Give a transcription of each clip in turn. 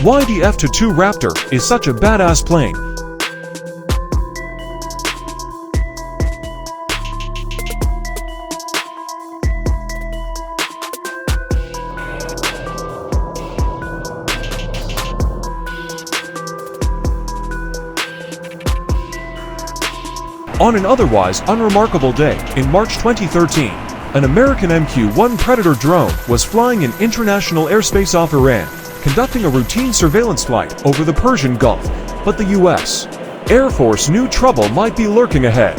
Why the F-22 Raptor is such a badass plane. On an otherwise unremarkable day, in March 2013, an American MQ-1 Predator drone was flying in international airspace off Iran, conducting a routine surveillance flight over the Persian Gulf, but the U.S. Air Force knew trouble might be lurking ahead.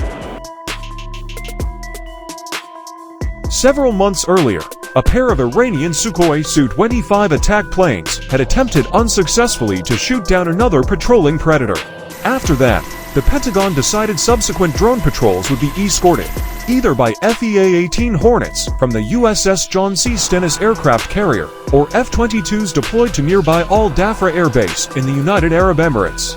Several months earlier, a pair of Iranian Sukhoi Su-25 attack planes had attempted unsuccessfully to shoot down another patrolling Predator. After that, the Pentagon decided subsequent drone patrols would be escorted, either by F-18 Hornets from the USS John C. Stennis aircraft carrier, or F-22s deployed to nearby Al Dhafra Air Base in the United Arab Emirates.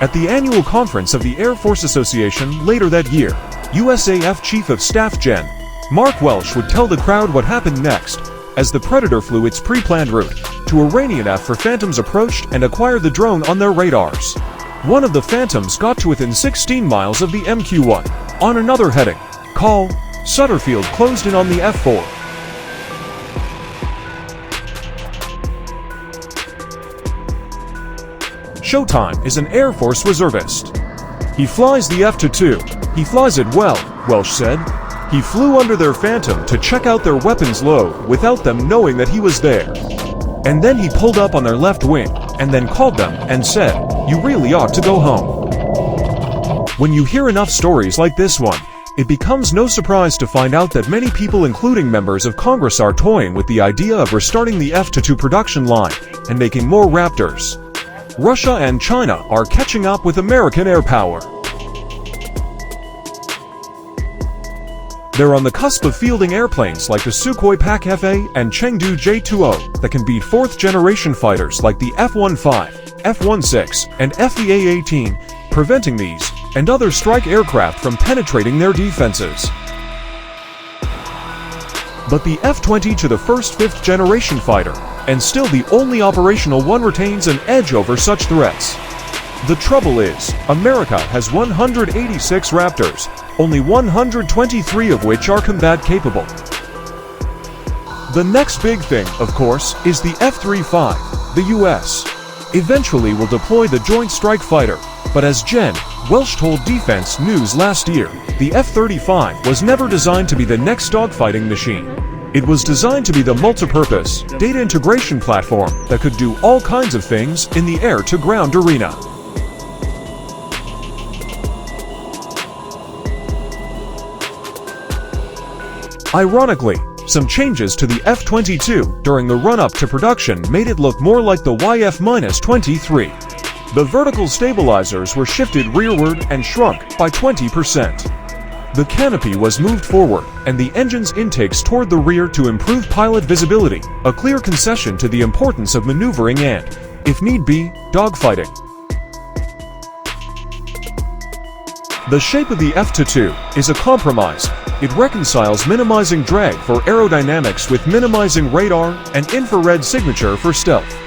At the annual conference of the Air Force Association later that year, USAF Chief of Staff Gen. Mark Welsh would tell the crowd what happened next, as the Predator flew its pre-planned route to Iranian F-4 Phantoms approached and acquired the drone on their radars. One of the Phantoms got to within 16 miles of the MQ-1. On another heading, call, Sutterfield closed in on the F-4. Showtime is an Air Force reservist. He flies the F-22. He flies it well, Welsh said. He flew under their Phantom to check out their weapons load without them knowing that he was there. And then he pulled up on their left wing, and then called them and said, "You really ought to go home." When you hear enough stories like this one, it becomes no surprise to find out that many people, including members of Congress, are toying with the idea of restarting the F-22 production line and making more Raptors. Russia and China are catching up with American air power. They're on the cusp of fielding airplanes like the Sukhoi Pak-FA and Chengdu J-20 that can beat fourth-generation fighters like the F-15, F-16, and F-18, preventing these and other strike aircraft from penetrating their defenses. But the F-22, the first fifth-generation fighter, and still the only operational one, retains an edge over such threats. The trouble is, America has 186 Raptors, only 123 of which are combat-capable. The next big thing, of course, is the F-35. The U.S. eventually will deploy the Joint Strike Fighter, but as Gen. Welsh told Defense News last year, the F-35 was never designed to be the next dogfighting machine. It was designed to be the multi-purpose, data integration platform that could do all kinds of things in the air-to-ground arena. Ironically, some changes to the F-22 during the run-up to production made it look more like the YF-23. The vertical stabilizers were shifted rearward and shrunk by 20%. The canopy was moved forward, and the engine's intakes toward the rear to improve pilot visibility, a clear concession to the importance of maneuvering and, if need be, dogfighting. The shape of the F-22 is a compromise. It reconciles minimizing drag for aerodynamics with minimizing radar and infrared signature for stealth.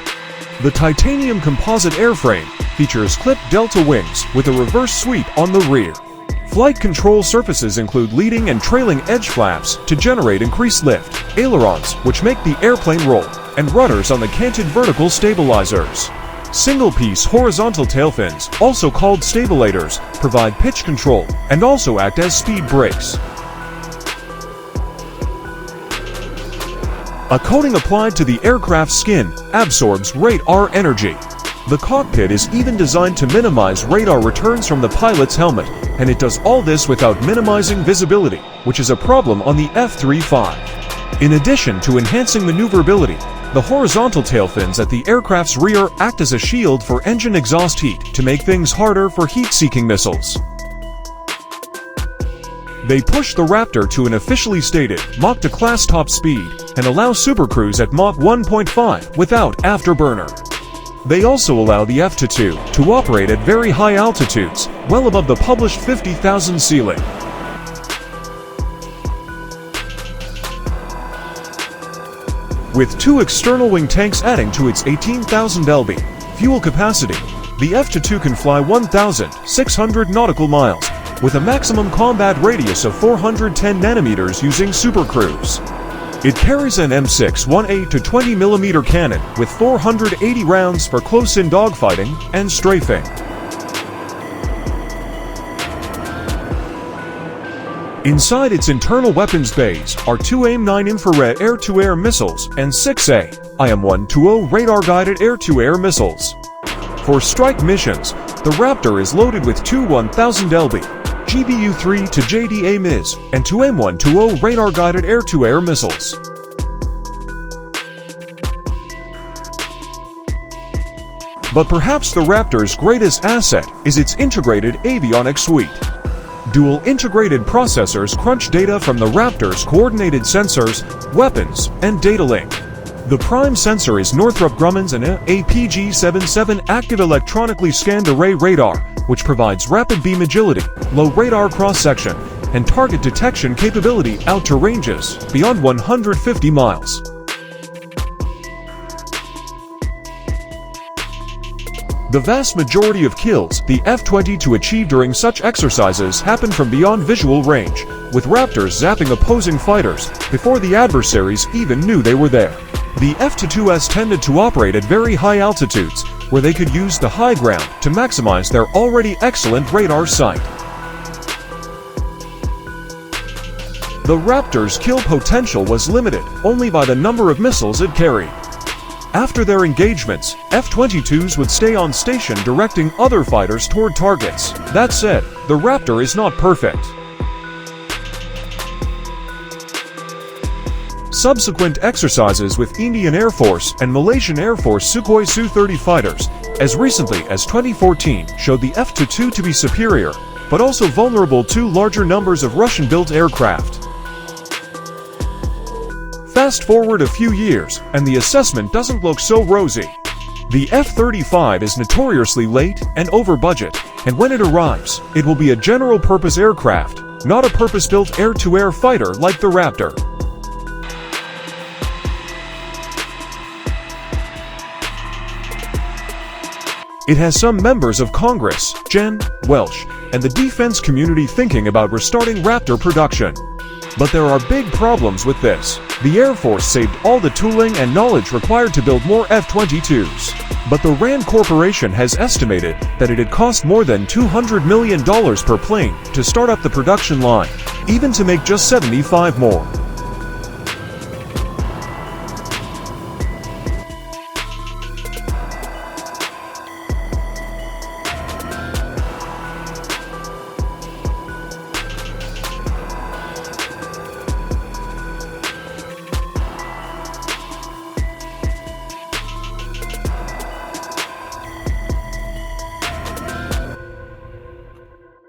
The titanium composite airframe features clipped delta wings with a reverse sweep on the rear. Flight control surfaces include leading and trailing edge flaps to generate increased lift, ailerons which make the airplane roll, and rudders on the canted vertical stabilizers. Single-piece horizontal tail fins, also called stabilators, provide pitch control and also act as speed brakes. A coating applied to the aircraft's skin absorbs radar energy. The cockpit is even designed to minimize radar returns from the pilot's helmet, and it does all this without minimizing visibility, which is a problem on the F-35. In addition to enhancing maneuverability, the horizontal tail fins at the aircraft's rear act as a shield for engine exhaust heat to make things harder for heat-seeking missiles. They push the Raptor to an officially stated Mach 2 class top speed and allow supercruise at Mach 1.5 without afterburner. They also allow the F-22 to operate at very high altitudes, well above the published 50,000 ceiling. With 2 external wing tanks adding to its 18,000 lb fuel capacity, the F-22 can fly 1,600 nautical miles, with a maximum combat radius of 410 nanometers using supercruise. It carries an M6-1A to 20mm cannon with 480 rounds for close-in dogfighting and strafing. Inside its internal weapons bays are 2 AIM-9 infrared air-to-air missiles and 6 IM-120 radar-guided air-to-air missiles. For strike missions, the Raptor is loaded with 2 1,000 lb GBU-3 to JDA MIS and 2 AIM-120 radar-guided air-to-air missiles. But perhaps the Raptor's greatest asset is its integrated avionics suite. Dual integrated processors crunch data from the Raptor's coordinated sensors, weapons, and data link. The prime sensor is Northrop Grumman's APG-77 active electronically scanned array radar, which provides rapid beam agility, low radar cross-section, and target detection capability out to ranges beyond 150 miles. The vast majority of kills the F-22 achieved during such exercises happen from beyond visual range, with Raptors zapping opposing fighters before the adversaries even knew they were there. The F-22s tended to operate at very high altitudes, where they could use the high ground to maximize their already excellent radar sight. The Raptor's kill potential was limited only by the number of missiles it carried. After their engagements, F-22s would stay on station directing other fighters toward targets. That said, the Raptor is not perfect. Subsequent exercises with Indian Air Force and Malaysian Air Force Sukhoi Su-30 fighters, as recently as 2014, showed the F-22 to be superior, but also vulnerable to larger numbers of Russian-built aircraft. Fast forward a few years, and the assessment doesn't look so rosy. The F-35 is notoriously late and over budget, and when it arrives, it will be a general-purpose aircraft, not a purpose-built air-to-air fighter like the Raptor. It has some members of Congress, Jen, Welsh, and the defense community thinking about restarting Raptor production. But there are big problems with this. The Air Force saved all the tooling and knowledge required to build more F-22s. But the RAND Corporation has estimated that it'd cost more than $200 million per plane to start up the production line, even to make just 75 more.